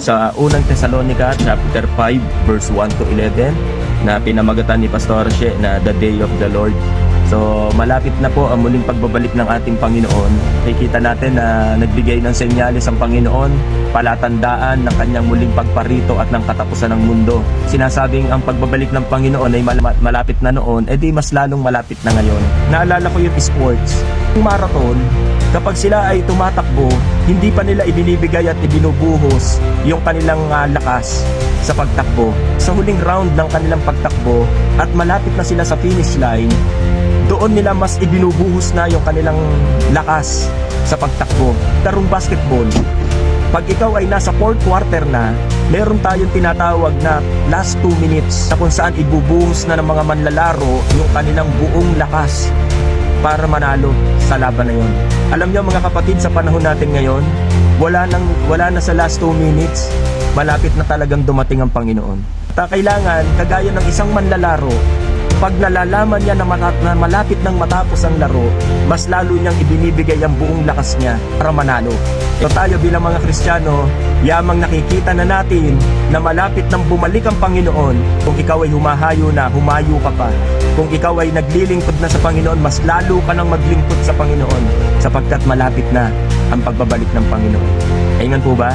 sa unang Thessalonica chapter 5 verse 1 to 11 na pinamagatan ni Pastor She na The Day of the Lord. So malapit na po ang muling pagbabalik ng ating Panginoon. Kikita natin na nagbigay ng senyales ang Panginoon, palatandaan ng kanyang muling pagparito at ng katapusan ng mundo. Sinasabing ang pagbabalik ng Panginoon ay malapit na noon, edi mas lalong malapit na ngayon. Naalala ko yung sports, yung marathon, kapag sila ay tumatakbo, hindi pa nila ibinibigay at ibinubuhos yung kanilang lakas sa pagtakbo. Sa huling round ng kanilang pagtakbo at malapit na sila sa finish line, doon nila mas ibinubuhos na yung kanilang lakas sa pagtakbo. Tarong basketball, pag ikaw ay nasa fourth quarter na, meron tayong tinatawag na last 2 minutes na kung saan ibubuhos na ng mga manlalaro yung kanilang buong lakas para manalo sa laban na yun. Alam niyo mga kapatid, sa panahon natin ngayon, wala na sa last 2 minutes, malapit na talagang dumating ang Panginoon. Kailangan, kagaya ng isang manlalaro, pag nalalaman niya na malapit nang matapos ang laro, mas lalo niyang ibinibigay ang buong lakas niya para manalo. So tayo bilang mga Kristiyano, yamang nakikita na natin na malapit nang bumalik ang Panginoon. Kung ikaw ay humahayo na, humayo ka pa. Kung ikaw ay naglilingkod na sa Panginoon, mas lalo ka nang maglingkod sa Panginoon sapagkat malapit na ang pagbabalik ng Panginoon. Ayun po ba?